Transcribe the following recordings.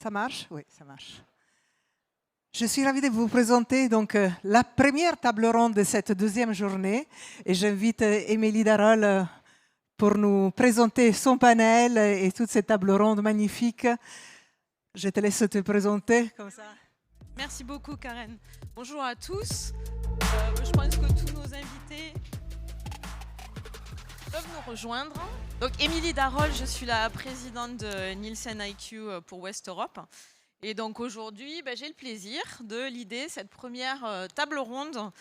Ça marche? Oui, ça marche. Je suis ravie de vous présenter donc la première table ronde de cette deuxième journée et j'invite Émilie Darolles pour nous présenter son panel et toute cette table ronde magnifique. Je te laisse te présenter comme ça. Merci beaucoup Karen. Bonjour à tous. Je pense que tous nos invités peuvent nous rejoindre. Donc Émilie Darolles, je suis la présidente de NielsenIQ pour West Europe. Et donc aujourd'hui, j'ai le plaisir de l'idée cette première table ronde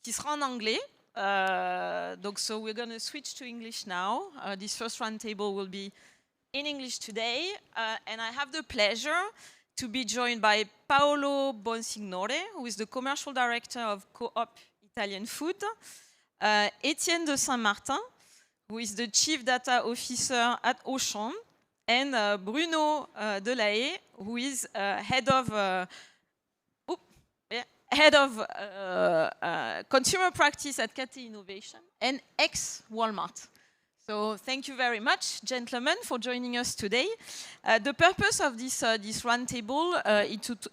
qui sera en anglais. Donc so we're going to switch to English now. This first round table will be in English today, and I have the pleasure to be joined by Paolo Bonsignore, who is the commercial director of Coop Italian Food, Etienne de Saint-Martin, who is the chief data officer at Auchan, and Bruno Delahaye, who is head of consumer practice at Cathay Innovation and ex-Walmart. So thank you very much, gentlemen, for joining us today. The purpose of this roundtable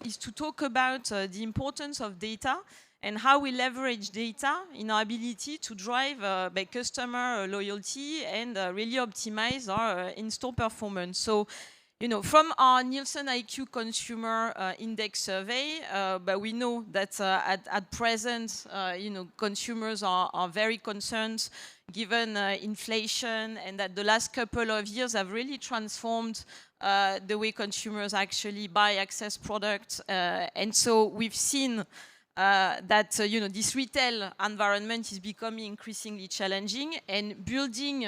is to talk about the importance of data and how we leverage data in our ability to drive customer loyalty and really optimize our in-store performance. So, from our NielsenIQ consumer index survey, we know that at present, consumers are very concerned given inflation, and that the last couple of years have really transformed the way consumers actually buy access products. And so we've seen that this retail environment is becoming increasingly challenging, and building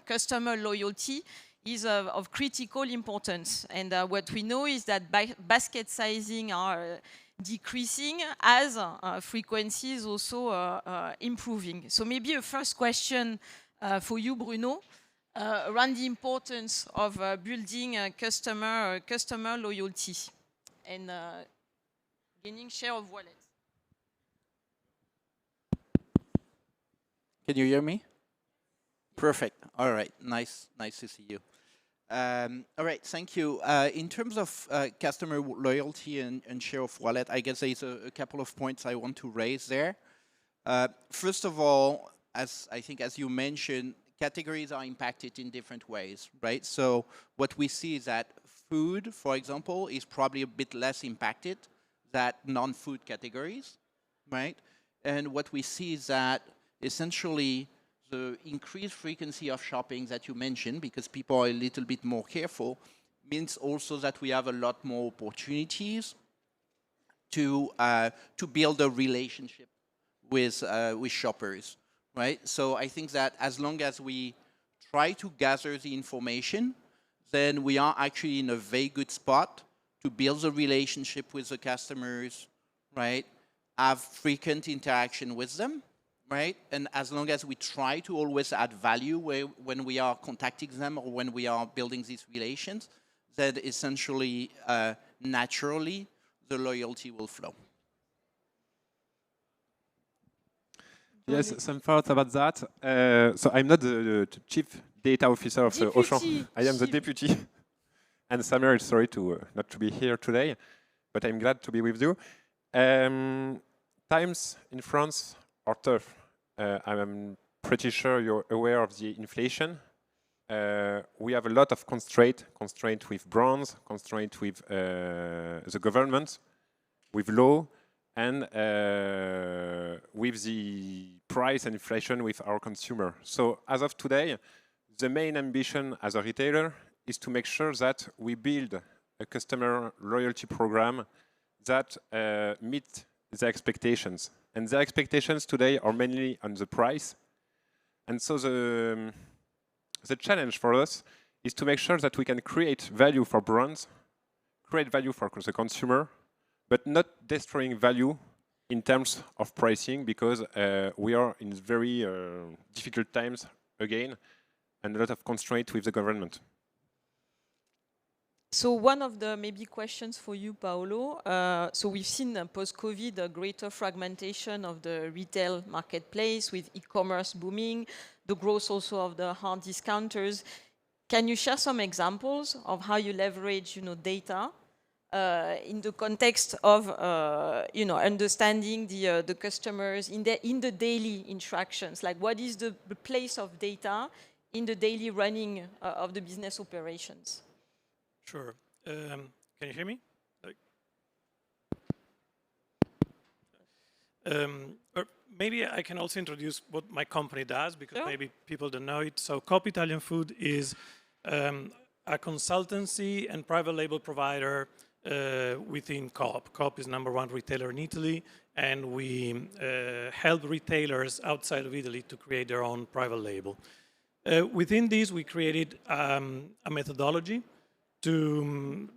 customer loyalty is of critical importance. And what we know is that basket sizing are decreasing as frequency is also improving. So maybe a first question for you, Bruno, around the importance of building customer loyalty and gaining share of wallet. Can you hear me? Perfect. All right. Nice to see you. All right. Thank you. In terms of customer loyalty and share of wallet, I guess there's a couple of points I want to raise there. First of all, as you mentioned, categories are impacted in different ways, right? So what we see is that food, for example, is probably a bit less impacted than non-food categories, right? And what we see is that essentially the increased frequency of shopping that you mentioned, because people are a little bit more careful, means also that we have a lot more opportunities to build a relationship with shoppers, right? So I think that as long as we try to gather the information, then we are actually in a very good spot to build a relationship with the customers, right? Have frequent interaction with them, right? And as long as we try to always add value when we are contacting them or when we are building these relations, then essentially, naturally, the loyalty will flow. Yes, some thoughts about that. So I'm not the chief data officer of Auchan. I am the deputy. And Samuel, sorry not to be here today, but I'm glad to be with you. Times in France are tough. I'm pretty sure you're aware of the inflation. We have a lot of constraint with brands, constraint with the government, with law, and with the price and inflation with our consumer. So as of today, the main ambition as a retailer is to make sure that we build a customer loyalty program that meet the expectations. And the expectations today are mainly on the price. And so the challenge for us is to make sure that we can create value for brands, create value for the consumer, but not destroying value in terms of pricing, because we are in very difficult times again, and a lot of constraint with the government. So one of the maybe questions for you, Paolo. So we've seen post-COVID a greater fragmentation of the retail marketplace with e-commerce booming, the growth also of the hard discounters. can you share some examples of how you leverage, data in the context of, understanding the customers in the daily interactions? Like, what is the place of data in the daily running of the business operations? Sure. Can you hear me? Or maybe I can also introduce what my company does, because maybe people don't know it. So Coop Italian Food is a consultancy and private label provider within Coop. Coop is #1 retailer in Italy, and we help retailers outside of Italy to create their own private label. Within this, we created a methodology to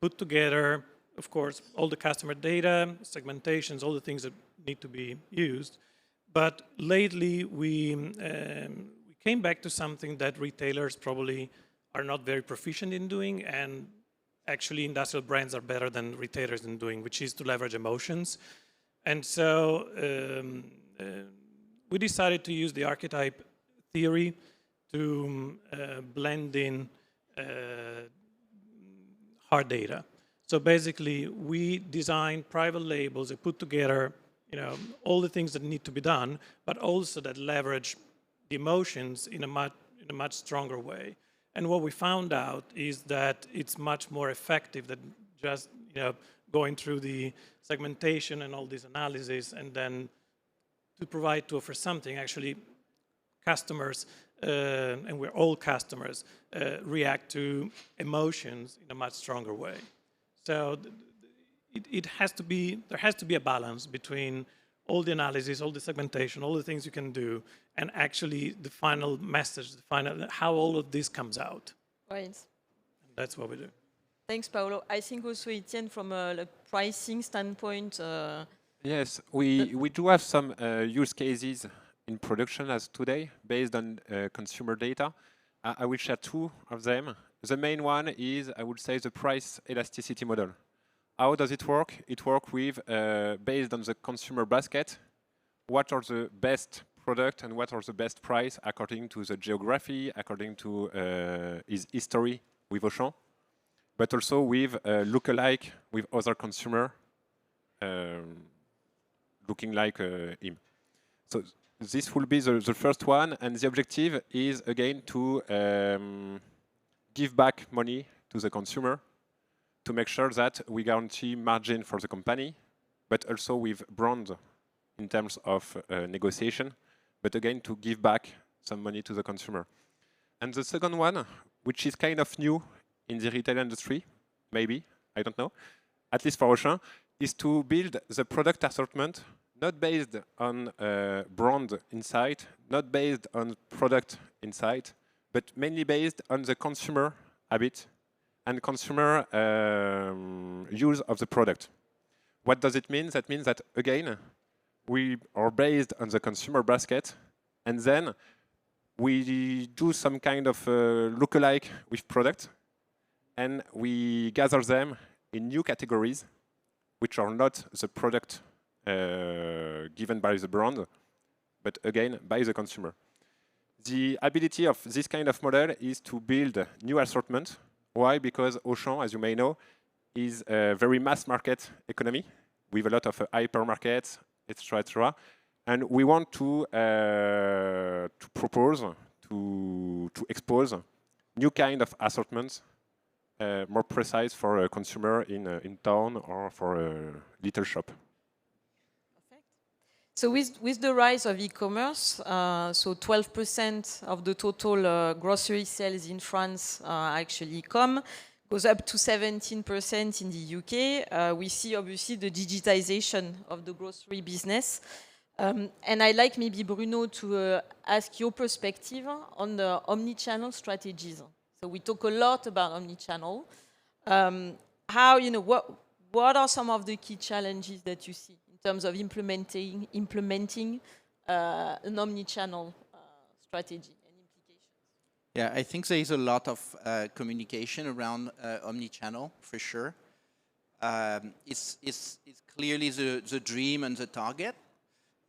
put together, of course, all the customer data, segmentations, all the things that need to be used. But lately, we came back to something that retailers probably are not very proficient in doing, and actually industrial brands are better than retailers in doing, which is to leverage emotions. And so we decided to use the archetype theory to blend in hard data. So basically, we design private labels that put together, all the things that need to be done, but also that leverage the emotions in a much stronger way. And what we found out is that it's much more effective than just, going through the segmentation and all this analysis, and then to offer something. Actually, customers, and we're all customers, react to emotions in a much stronger way. So there has to be a balance between all the analysis, all the segmentation, all the things you can do, and actually the final message, how all of this comes out. Right. And that's what we do. Thanks, Paolo. I think also, Etienne, from a pricing standpoint. Yes, we do have some use cases in production as today based on consumer data. I will share two of them. The main one is, I would say, the price elasticity model. How does it work? It works with, based on the consumer basket, what are the best product and what are the best price according to the geography, according to his history with Auchan, but also with lookalike with other consumer looking like him. So this will be the first one, and the objective is again to give back money to the consumer to make sure that we guarantee margin for the company, but also with brand in terms of negotiation, but again to give back some money to the consumer. And the second one, which is kind of new in the retail industry, maybe, I don't know, at least for Auchan, is to build the product assortment not based on brand insight, not based on product insight, but mainly based on the consumer habit and consumer use of the product. What does it mean? That means that, again, we are based on the consumer basket, and then we do some kind of lookalike with product, and we gather them in new categories, which are not the product given by the brand, but again, by the consumer. The ability of this kind of model is to build new assortment. Why? Because Auchan, as you may know, is a very mass market economy with a lot of hypermarkets, etc., etc. And we want to propose, to expose new kind of assortments, more precise for a consumer in town or for a little shop. So with the rise of e-commerce, so 12% of the total grocery sales in France actually goes up to 17% in the UK. We see obviously the digitization of the grocery business. And I'd like maybe Bruno to ask your perspective on the omni-channel strategies. So we talk a lot about omni-channel. How, what are some of the key challenges that you see in terms of implementing an omni-channel strategy and implications? Yeah, I think there is a lot of communication around omni-channel, for sure. It's clearly the dream and the target.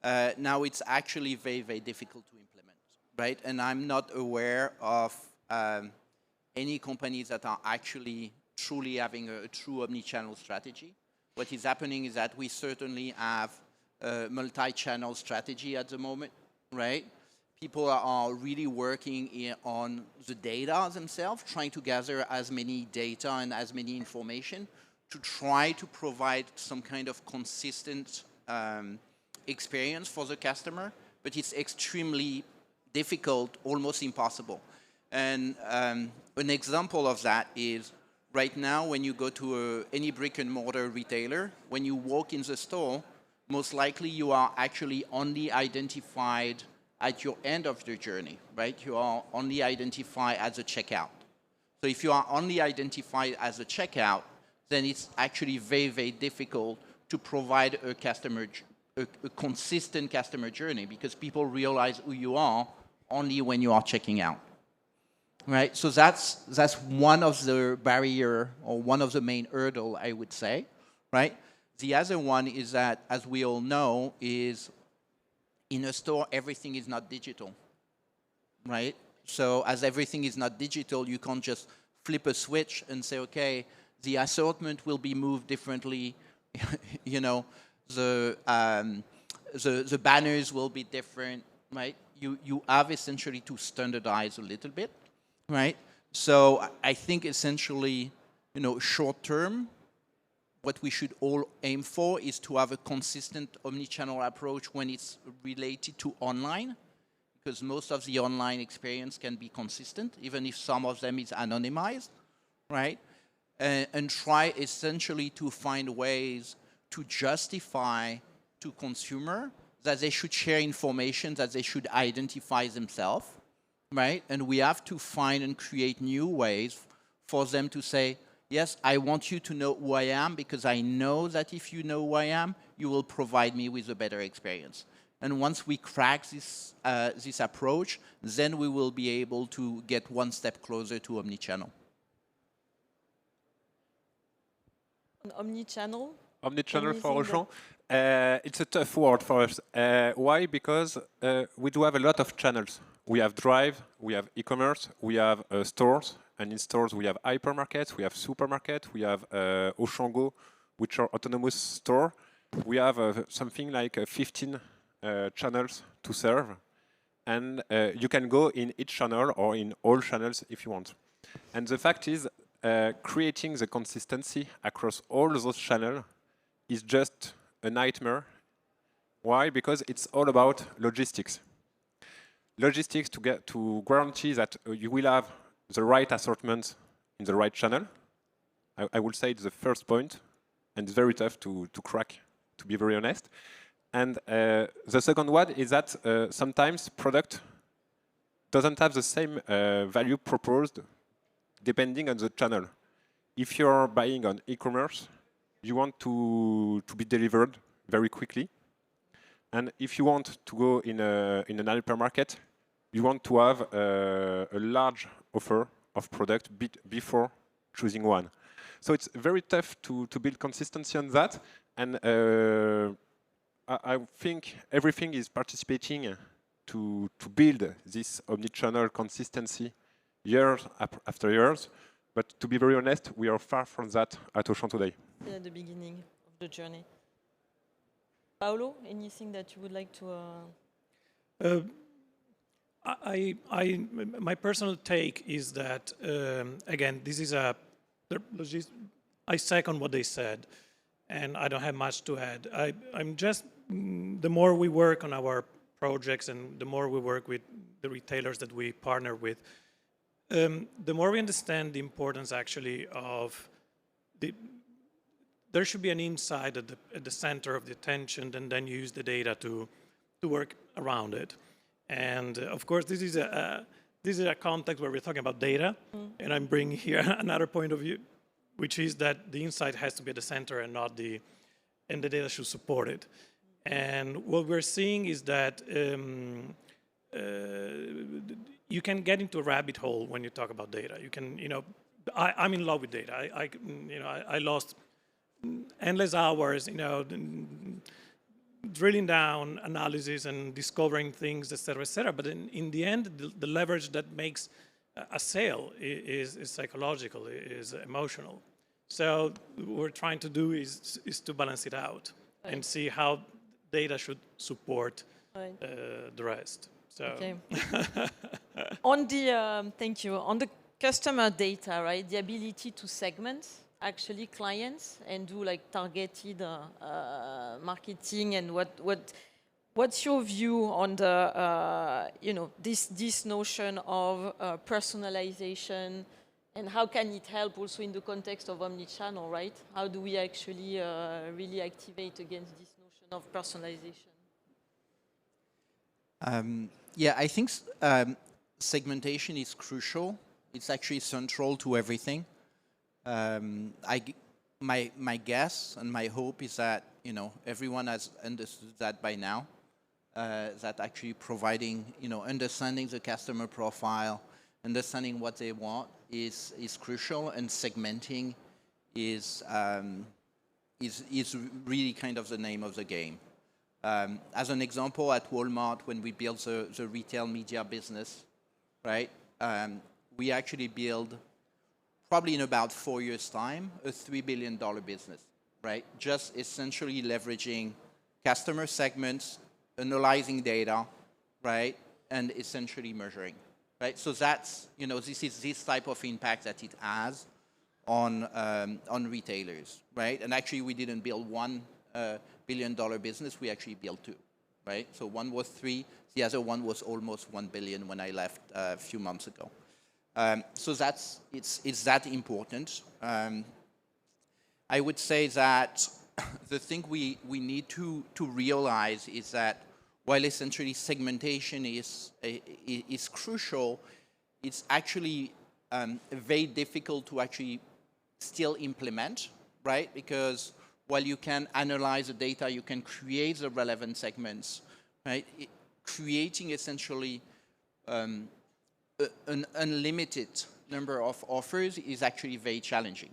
Now it's actually very, very difficult to implement, right? And I'm not aware of any companies that are actually truly having a true omni-channel strategy. What is happening is that we certainly have a multi-channel strategy at the moment, right? People are really working on the data themselves, trying to gather as many data and as many information to try to provide some kind of consistent experience for the customer, but it's extremely difficult, almost impossible. And an example of that is right now when you go to any brick and mortar retailer, when you walk in the store, most likely you are actually only identified at your end of the journey, right? You are only identified as a checkout. So if you are only identified as a checkout, then it's actually very, very difficult to provide a consistent customer journey because people realize who you are only when you are checking out, right? So that's one of the barrier or one of the main hurdle, I would say, right? The other one is that, as we all know, is in a store, everything is not digital, right? So as everything is not digital, you can't just flip a switch and say, okay, the assortment will be moved differently, you know, the banners will be different, right? You have essentially to standardize a little bit, right? So I think essentially, you know, short term, what we should all aim for is to have a consistent omni-channel approach when it's related to online, because most of the online experience can be consistent, even if some of them is anonymized, right? And try essentially to find ways to justify to consumer that they should share information, that they should identify themselves, right? And we have to find and create new ways for them to say, yes, I want you to know who I am because I know that if you know who I am, you will provide me with a better experience. And once we crack this approach, then we will be able to get one step closer to omnichannel. Omnichannel? Omnichannel for Auchan? It's a tough word for us. Why? Because we do have a lot of channels. We have Drive, we have e-commerce, we have stores, and in stores we have hypermarkets, we have supermarket, we have Auchan Go, which are autonomous store. We have something like 15 channels to serve, and you can go in each channel or in all channels if you want. And the fact is, creating the consistency across all those channels is just a nightmare. Why? Because it's all about logistics. Logistics to guarantee that you will have the right assortment in the right channel. I would say it's the first point, and it's very tough to crack, to be very honest. And the second one is that sometimes product doesn't have the same value proposed depending on the channel. If you're buying on e-commerce, you want to be delivered very quickly. And if you want to go in an hypermarket, you want to have a large offer of product before choosing one. So it's very tough to build consistency on that. And I think everything is participating to build this omnichannel consistency years after years. But to be very honest, we are far from that at Auchan today. At the beginning of the journey. Paolo, anything that you would like to... My personal take is that, again, this is I second what they said, and I don't have much to add. I'm just, the more we work on our projects and the more we work with the retailers that we partner with, the more we understand the importance actually of there should be an insight at the center of the attention, and then use the data to work around it. And of course, this is a context where we're talking about data, and I'm bringing here another point of view, which is that the insight has to be at the center and not and the data should support it. And what we're seeing is that you can get into a rabbit hole when you talk about data. You can, I'm in love with data. I lost endless hours, drilling down analysis and discovering things, et cetera, et cetera. But in the end, the leverage that makes a sale is psychological, is emotional. So what we're trying to do is to balance it out and see how data should support the rest. So. Okay. On the thank you. On the customer data, right? The ability to segment actually clients and do like targeted marketing, and what's your view on the this notion of personalization, and how can it help also in the context of omnichannel, right? How do we actually really activate against this notion of personalization? Yeah, I think segmentation is crucial. It's actually central to everything. My guess and my hope is that everyone has understood that by now. That actually providing understanding the customer profile, understanding what they want is crucial, and segmenting is really kind of the name of the game. As an example, at Walmart, when we built the retail media business, right, we actually build, probably in about 4 years' time, a $3 billion business, right? Just essentially leveraging customer segments, analyzing data, right, and essentially measuring, right? So that's, this is this type of impact that it has on retailers, right? And actually, we didn't build $1 billion business, we actually built 2, right? So one was 3, the other one was almost 1 billion when I left a few months ago. So it's that important. I would say that the thing we need to realize is that while essentially segmentation is crucial, it's actually very difficult to actually still implement, right? Because while you can analyze the data, you can create the relevant segments, right? Creating essentially an unlimited number of offers is actually very challenging,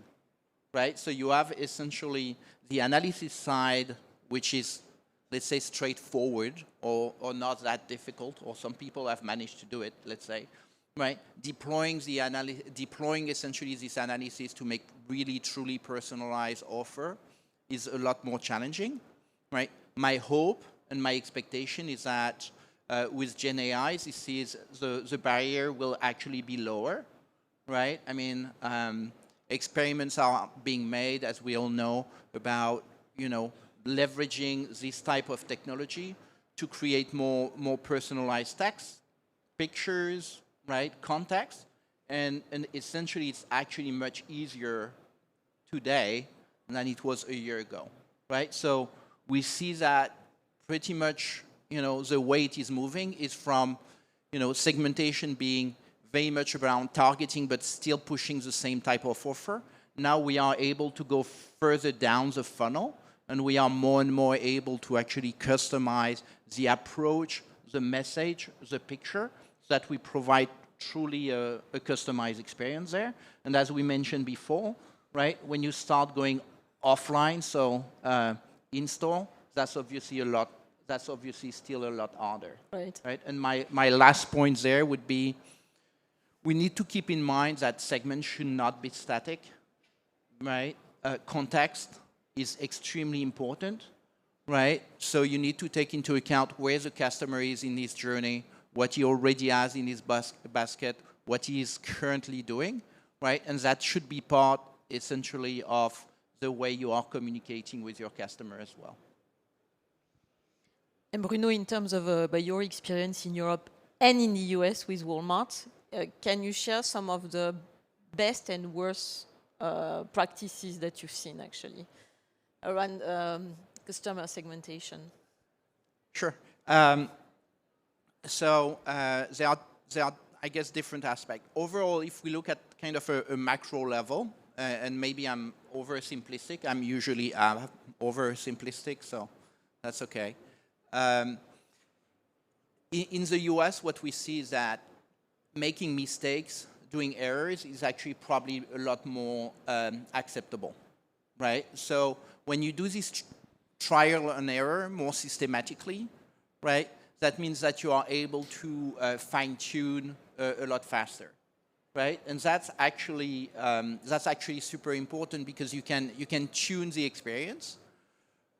right? So you have essentially the analysis side, which is, let's say, straightforward or not that difficult, or some people have managed to do it, let's say, right? Deploying essentially this analysis to make really truly personalized offer is a lot more challenging, right? My hope and my expectation is that with Gen AI, the barrier will actually be lower, right? I mean, experiments are being made, as we all know, about, leveraging this type of technology to create more personalized text, pictures, right, context, and essentially it's actually much easier today than it was a year ago, right? So we see that pretty much, the way it is moving is from, segmentation being very much around targeting, but still pushing the same type of offer. Now we are able to go further down the funnel, and we are more and more able to actually customize the approach, the message, the picture, so that we provide truly a customized experience there. And as we mentioned before, right, when you start going offline, so in-store, that's obviously still a lot harder. Right? And my last point there would be, we need to keep in mind that segments should not be static, right? Context is extremely important, right? So you need to take into account where the customer is in his journey, what he already has in his basket, what he is currently doing, right? And that should be part, essentially, of the way you are communicating with your customer as well. And Bruno, in terms of by your experience in Europe and in the US with Walmart, can you share some of the best and worst practices that you've seen actually around customer segmentation? Sure. So there are, I guess, different aspects. Overall, if we look at kind of a macro level, and maybe I'm oversimplistic. I'm usually oversimplistic, so that's okay. In the US, what we see is that making mistakes, doing errors is actually probably a lot more acceptable, right? So when you do this trial and error more systematically, right, that means that you are able to fine-tune a lot faster, right? And that's actually super important because you can tune the experience,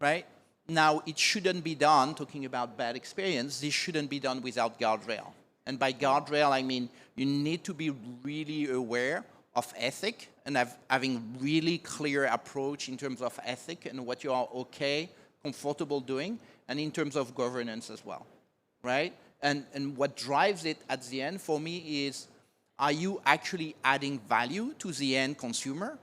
right? Now, it shouldn't be done, talking about bad experience, this shouldn't be done without guardrail. And by guardrail, I mean you need to be really aware of ethic and having really clear approach in terms of ethic and what you are okay, comfortable doing, and in terms of governance as well, right? And what drives it at the end for me is, are you actually adding value to the end consumer,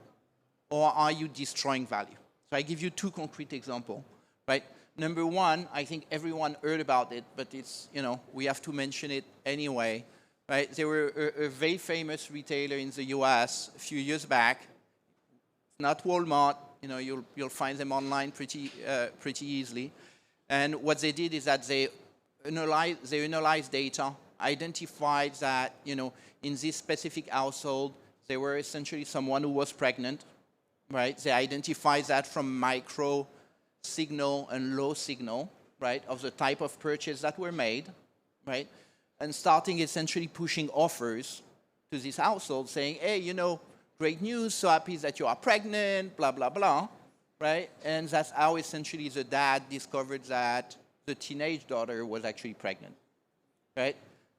or are you destroying value? So I give you two concrete examples, right? Number one, I think everyone heard about it, but it's, we have to mention it anyway, right? There were a very famous retailer in the US a few years back, not Walmart, you'll find them online pretty easily. And what they did is that they analyzed data, identified that, in this specific household, there were essentially someone who was pregnant, right? They identified that from micro signal and low signal, right, of the type of purchase that were made, right? And starting essentially pushing offers to this household saying, hey, great news, so happy that you are pregnant, blah, blah, blah, right? And that's how essentially the dad discovered that the teenage daughter was actually pregnant, right?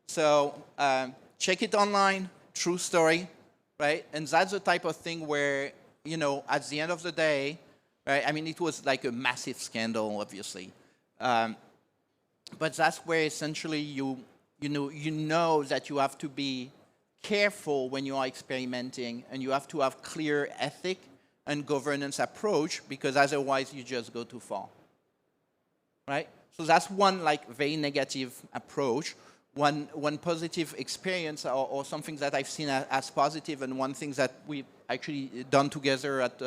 So check it online, true story, right? And that's the type of thing where, at the end of the day, right? I mean, it was like a massive scandal, obviously. But that's where essentially you know that you have to be careful when you are experimenting, and you have to have clear ethic and governance approach, because otherwise you just go too far, right? So that's one very negative approach. One positive experience or something that I've seen as positive, and one thing that we've actually done together at,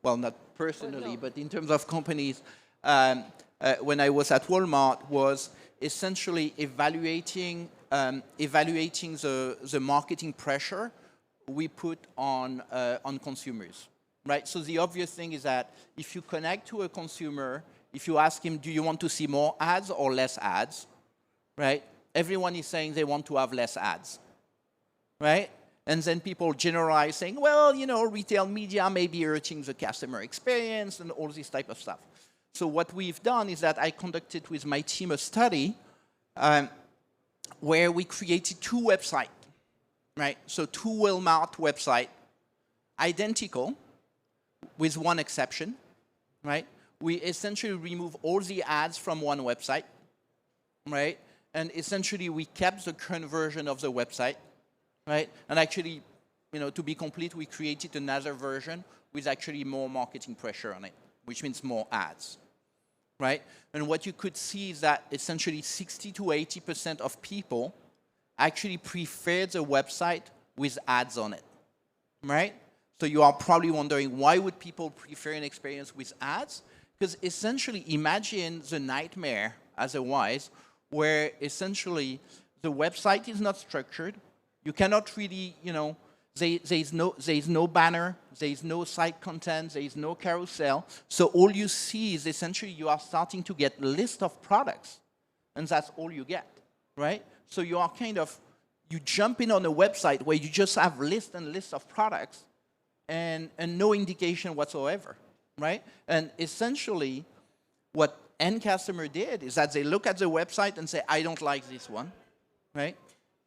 well, not personally, but in terms of companies, when I was at Walmart, was essentially evaluating the marketing pressure we put on consumers, right? So the obvious thing is that if you connect to a consumer, if you ask him, do you want to see more ads or less ads, right? Everyone is saying they want to have less ads, right? And then people generalize saying, well, retail media may be hurting the customer experience and all this type of stuff. So what we've done is that I conducted with my team a study where we created two websites, right? So two Walmart websites, identical, with one exception, right? We essentially remove all the ads from one website, right? And essentially we kept the current version of the website, right? And actually, to be complete, we created another version with actually more marketing pressure on it, which means more ads, right? And what you could see is that essentially 60 to 80% of people actually prefer the website with ads on it, right? So you are probably wondering, why would people prefer an experience with ads? Because essentially, imagine the nightmare otherwise, where essentially the website is not structured. You cannot really, there is no banner, there is no site content, there is no carousel. So all you see is essentially you are starting to get a list of products, and that's all you get, right? So you are you jump in on a website where you just have list and list of products and no indication whatsoever, right? And essentially what end customer did is that they look at the website and say, I don't like this one, right?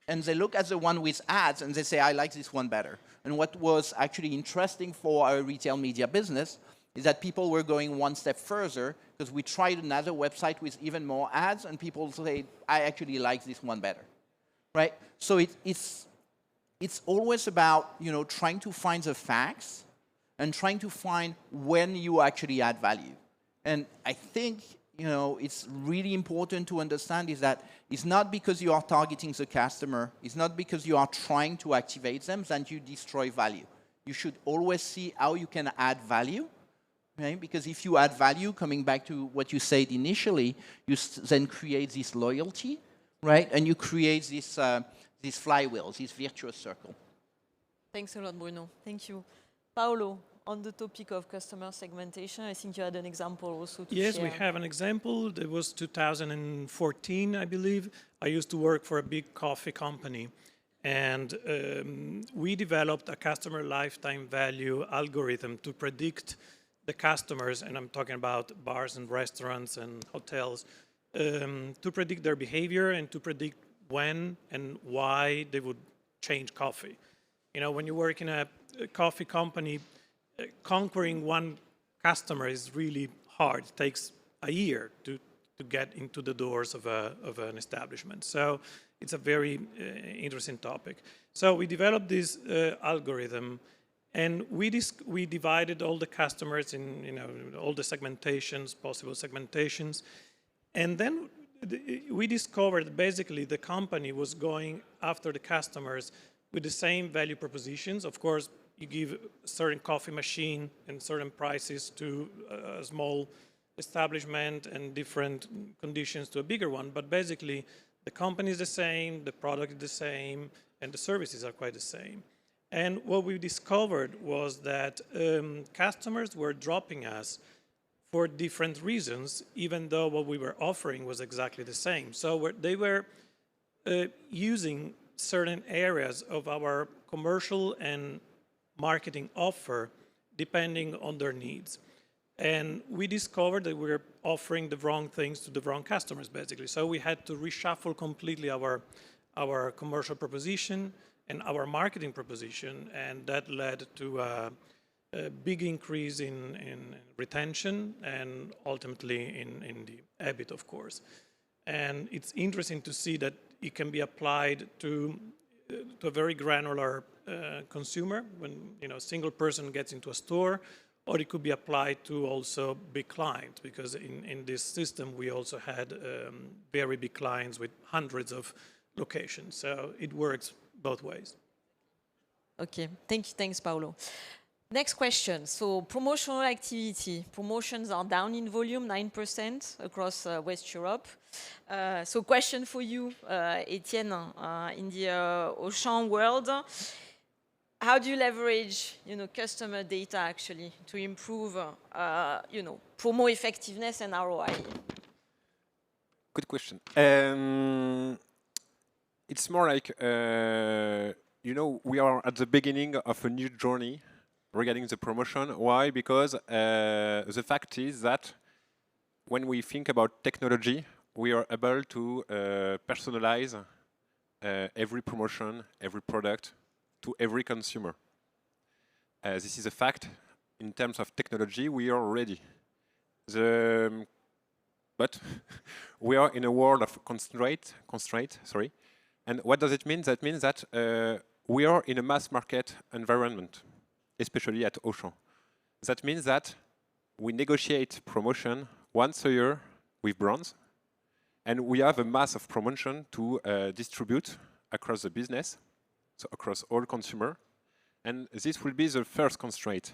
And they look at the one with ads and they say, I like this one better. And what was actually interesting for our retail media business is that people were going one step further, because we tried another website with even more ads and people say, I actually like this one better, right? So it's always about, trying to find the facts and trying to find when you actually add value. And I think, it's really important to understand is that it's not because you are targeting the customer, it's not because you are trying to activate them that you destroy value. You should always see how you can add value, right? Because if you add value, coming back to what you said initially, you then create this loyalty, right? And you create this flywheel, this virtuous circle. Thanks a lot, Bruno. Thank you. Paolo, on the topic of customer segmentation, I think you had an example also to share. Yes, we have an example. It was 2014, I believe. I used to work for a big coffee company. And we developed a customer lifetime value algorithm to predict the customers, and I'm talking about bars and restaurants and hotels, to predict their behavior and to predict when and why they would change coffee. You know, when you work in a coffee company, conquering one customer is really hard. It takes a year to get into the doors of an establishment. So it's a very interesting topic. So we developed this algorithm, and we divided all the customers in, you know, all the segmentations, possible segmentations, and then we discovered basically the company was going after the customers with the same value propositions. Of course, you give a certain coffee machine and certain prices to a small establishment and different conditions to a bigger one, but basically the company is the same, the product is the same, and the services are quite the same. And what we discovered was that customers were dropping us for different reasons, even though what we were offering was exactly the same. So they were using certain areas of our commercial and marketing offer depending on their needs. And we discovered that we were offering the wrong things to the wrong customers, basically. So we had to reshuffle completely our commercial proposition and our marketing proposition, and that led to a big increase in retention and ultimately in the EBIT, of course. And it's interesting to see that it can be applied to a very granular consumer when, you know, a single person gets into a store, or it could be applied to also big clients, because in this system we also had very big clients with hundreds of locations. So it works both ways. Okay, thanks, Paolo. Next question. So promotional activity. Promotions are down in volume, 9% across West Europe. So question for you, Etienne, in the Auchan world, how do you leverage, you know, customer data actually to improve, you know, promo effectiveness and ROI? Good question. It's more like, you know, we are at the beginning of a new journey regarding the promotion. Why? Because the fact is that when we think about technology, we are able to personalize every promotion, every product to every consumer. This is a fact. In terms of technology, we are ready. But we are in a world of constraint. Sorry. And what does it mean? That means that we are in a mass market environment, especially at Auchan. That means that we negotiate promotion once a year with brands, and we have a mass of promotion to distribute across the business, so across all consumer, and this will be the first constraint.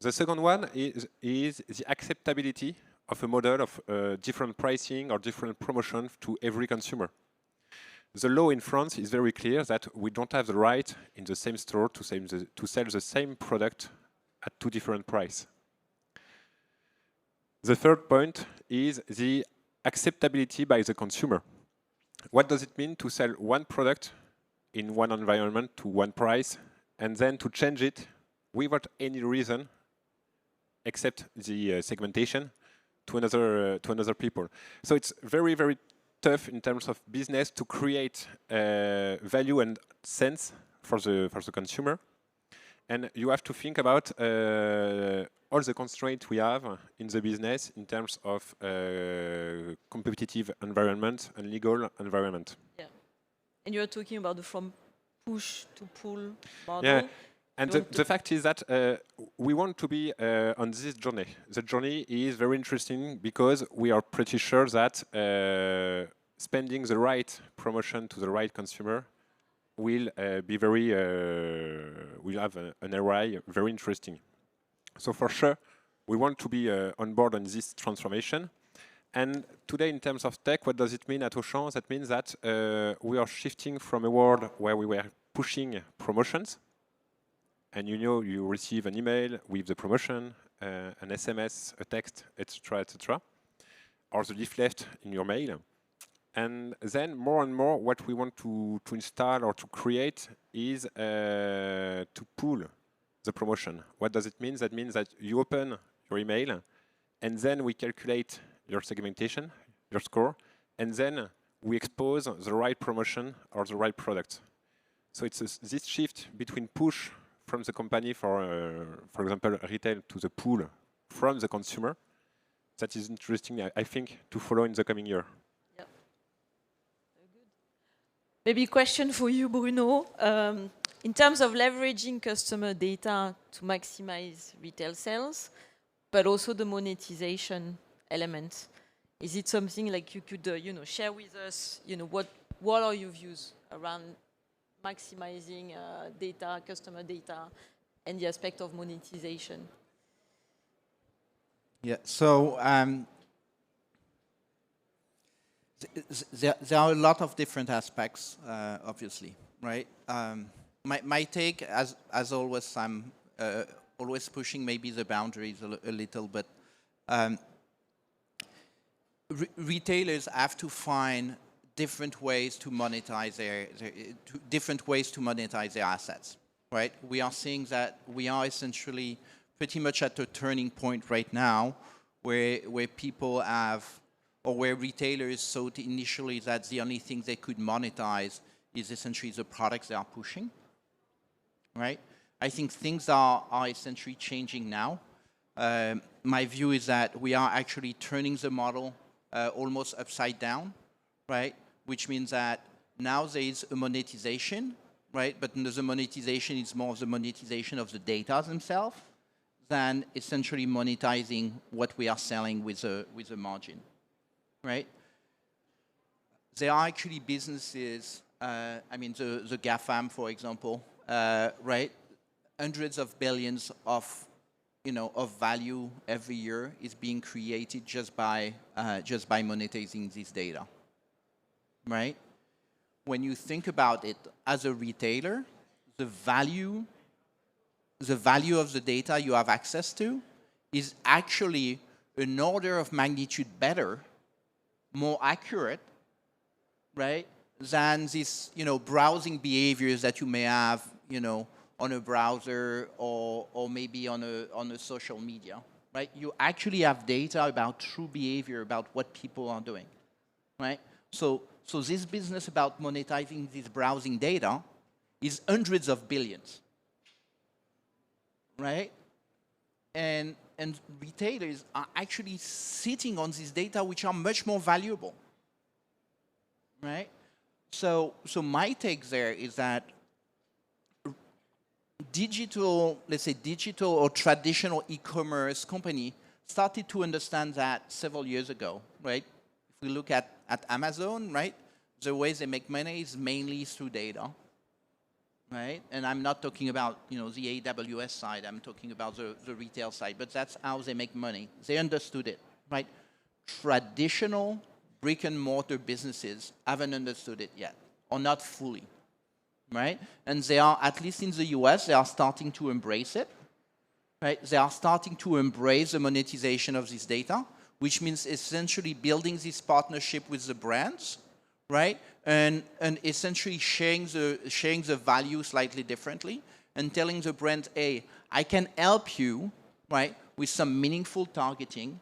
The second one is the acceptability of a model of different pricing or different promotion to every consumer. The law in France is very clear that we don't have the right in the same store to sell the same product at two different prices. The third point is the acceptability by the consumer. What does it mean to sell one product in one environment to one price and then to change it without any reason except the segmentation to another people? So it's very, very tough in terms of business to create value and sense for the consumer, and you have to think about all the constraints we have in the business in terms of competitive environment and legal environment. Yeah, and you're talking about the from push to pull model. Yeah. And the fact is that we want to be on this journey. The journey is very interesting because we are pretty sure that spending the right promotion to the right consumer will be very, will have an array very interesting. So for sure, we want to be on board on this transformation. And today, in terms of tech, what does it mean at Auchan? That means that we are shifting from a world where we were pushing promotions. And you know, you receive an email with the promotion, an SMS, a text, etc., etc., or the leaflet in your mail. And then more and more, what we want to install or to create is to pool the promotion. What does it mean? That means that you open your email, and then we calculate your segmentation, your score, and then we expose the right promotion or the right product. So it's this shift between push from the company, for example, retail, to the pool from the consumer, that is interesting, I think, to follow in the coming year. Yeah. Very good. Maybe a question for you, Bruno. In terms of leveraging customer data to maximize retail sales, but also the monetization element, is it something like you could, share with us, what are your views around maximizing data, customer data, and the aspect of monetization? Yeah, so there are a lot of different aspects, obviously, right? My take, as always, I'm always pushing maybe the boundaries a little, but retailers have to find different ways to monetize their assets, right? We are seeing that we are essentially pretty much at a turning point right now where people have, or where retailers thought initially that the only thing they could monetize is essentially the products they are pushing, right? I think things are essentially changing now. My view is that we are actually turning the model almost upside down, right? Which means that now there is a monetization, right? But the monetization is more of the monetization of the data themselves than essentially monetizing what we are selling with a margin, right? There are actually businesses, I mean, the GAFAM, for example, right? Hundreds of billions of value every year is being created just by monetizing this data, right? When you think about it as a retailer, the value of the data you have access to is actually an order of magnitude better, more accurate, right, than these browsing behaviors that you may have on a browser or maybe on a social media, right? You actually have data about true behavior, about what people are doing, right? So this business about monetizing this browsing data is hundreds of billions, right? And retailers are actually sitting on this data, which are much more valuable, right? So my take there is that let's say digital or traditional e-commerce company started to understand that several years ago, right? If we look at Amazon, right, the way they make money is mainly through data, right? And I'm not talking about the AWS side. I'm talking about the retail side. But that's how they make money. They understood it, right? Traditional brick and mortar businesses haven't understood it yet, or not fully, right? And they are, at least in the US, they are starting to embrace it, right? They are starting to embrace the monetization of this data, which means essentially building this partnership with the brands, right? And essentially sharing the value slightly differently and telling the brand, hey, I can help you, right, with some meaningful targeting,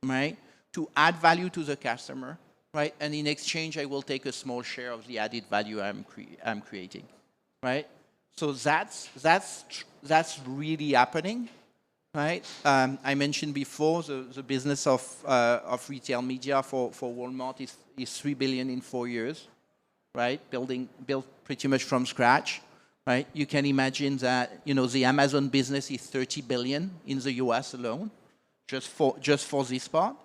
right, to add value to the customer, right? And in exchange, I will take a small share of the added value I'm creating, right? So that's really happening, right? I mentioned before the business of retail media for Walmart is 3 billion in 4 years, right? Built pretty much from scratch, right? You can imagine that the Amazon business is 30 billion in the US alone, just for this part,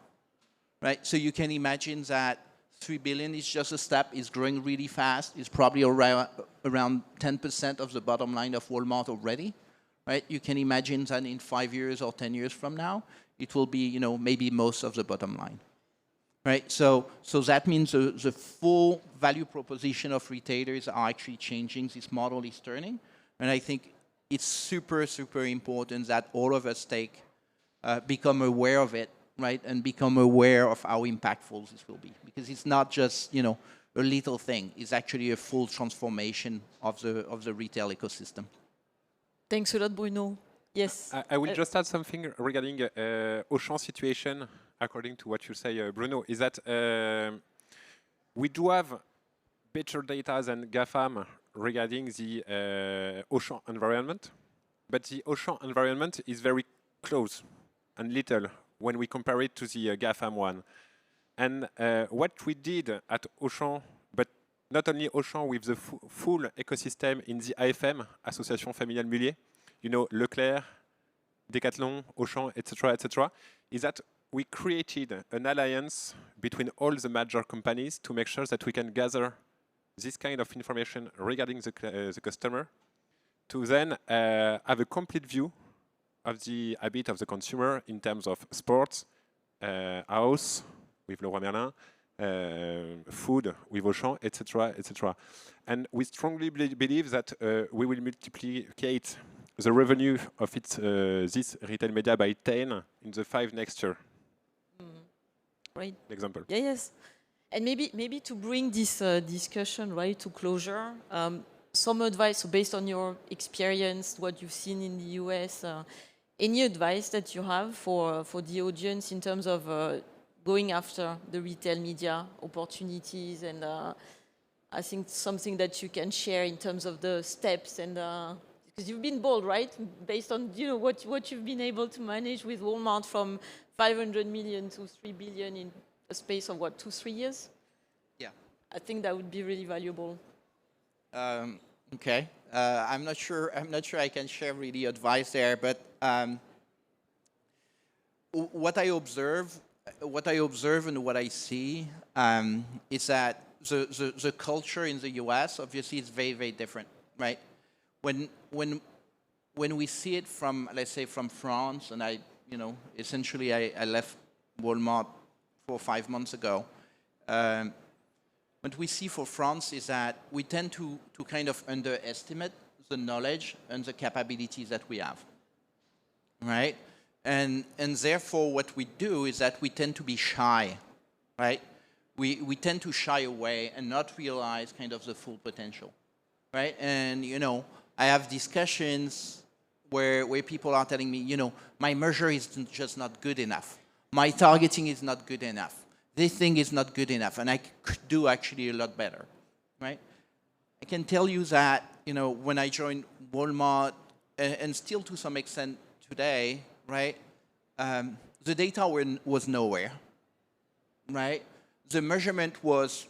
right? So you can imagine that 3 billion is just a step. It's growing really fast. It's probably around 10% of the bottom line of Walmart already, right? You can imagine that in 5 years or 10 years from now, it will be, maybe most of the bottom line, right? So that means the full value proposition of retailers are actually changing. This model is turning, and I think it's super, super important that all of us become aware of it, right? And become aware of how impactful this will be. Because it's not just, you know, a little thing. It's actually a full transformation of the retail ecosystem. Thanks a lot, Bruno. Yes. I will just add something regarding Auchan situation, according to what you say, Bruno, is that we do have better data than GAFAM regarding the Auchan environment, but the Auchan environment is very close and little when we compare it to the GAFAM one. And what we did at Auchan, but not only Auchan, with the full ecosystem in the AFM, Association Familiale Mullier, you know, Leclerc, Decathlon, Auchan, etc., is that we created an alliance between all the major companies to make sure that we can gather this kind of information regarding the customer to then have a complete view of the habit of the consumer in terms of sports, house with Leroy Merlin, food with Auchan, etc., etc. And we strongly believe that we will multiplicate the revenue of this retail media by 10 in the 5 next year. Right. Example. Yeah, yes. And maybe to bring this discussion right to closure, some advice, so based on your experience, what you've seen in the US, any advice that you have for the audience in terms of going after the retail media opportunities, and I think something that you can share in terms of the steps, and because you've been bold, right? Based on what you've been able to manage with Walmart from 500 million to 3 billion in a space of what, 2-3 years? Yeah. I think that would be really valuable. Okay. I'm not sure I can share really advice there, but what I observe and what I see is that the culture in the US obviously is very, very different, right? When we see it from, let's say, from France, and essentially I left Walmart 4 or 5 months ago. What we see for France is that we tend to kind of underestimate the knowledge and the capabilities that we have, right? And therefore, what we do is that we tend to be shy, right? We tend to shy away and not realize kind of the full potential, right? And, I have discussions where people are telling me, my measure is just not good enough. My targeting is not good enough. This thing is not good enough, and I could do actually a lot better, right? I can tell you that, when I joined Walmart, and still to some extent today, right, the data was nowhere, right? The measurement was,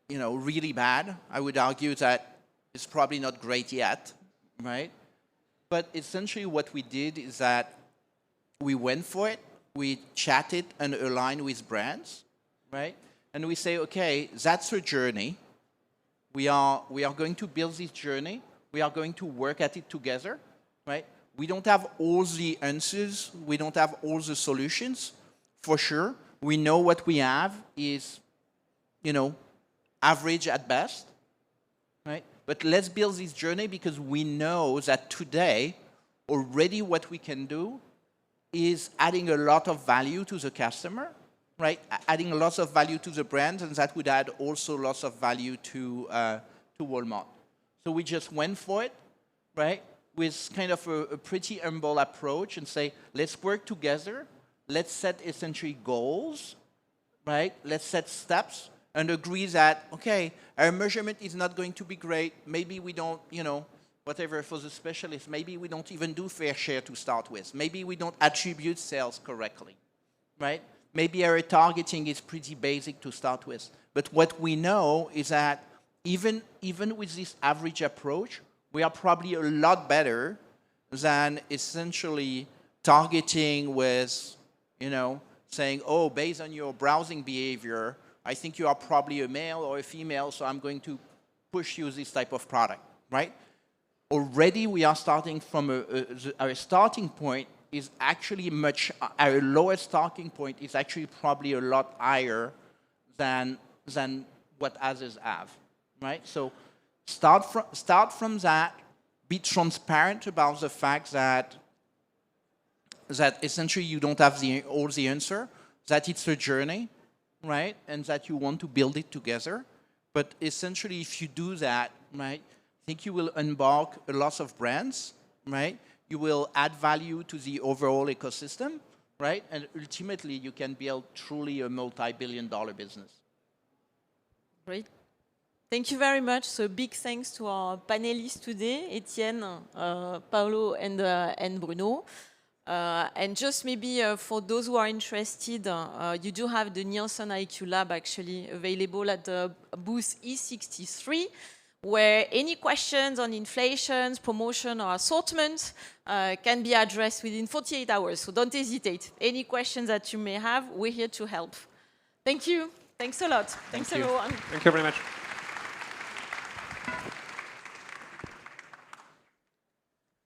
really bad. I would argue that it's probably not great yet, right? But essentially what we did is that we went for it. We chatted and aligned with brands, right? And we say, okay, that's a journey. We are going to build this journey. We are going to work at it together, right? We don't have all the answers. We don't have all the solutions, for sure. We know what we have is, average at best, right? But let's build this journey because we know that today, already what we can do is adding a lot of value to the customer, right? Adding lots of value to the brand, and that would add also lots of value to Walmart. So we just went for it, right? With kind of a pretty humble approach and say, let's work together. Let's set essentially goals, right? Let's set steps and agree that, okay, our measurement is not going to be great. Maybe we don't, whatever for the specialists, maybe we don't even do fair share to start with. Maybe we don't attribute sales correctly, right? Maybe our targeting is pretty basic to start with. But what we know is that even with this average approach, we are probably a lot better than essentially targeting with, saying, oh, based on your browsing behavior, I think you are probably a male or a female, so I'm going to push you this type of product, right? Already we are starting from our starting point is actually our lowest starting point is actually probably a lot higher than what others have, right? So start from that, be transparent about the fact that essentially you don't have all the answer, that it's a journey, right? And that you want to build it together. But essentially, if you do that, right, I think you will embark a lot of brands, right? You will add value to the overall ecosystem, right? And ultimately, you can build truly a multi-billion-dollar business. Great. Thank you very much. So big thanks to our panelists today, Etienne, Paolo, and Bruno. And just maybe for those who are interested, you do have the NielsenIQ lab actually available at the booth E63, where any questions on inflation, promotion, or assortment can be addressed within 48 hours. So don't hesitate. Any questions that you may have, we're here to help. Thank you. Thanks a lot. Thanks everyone. Thank you very much.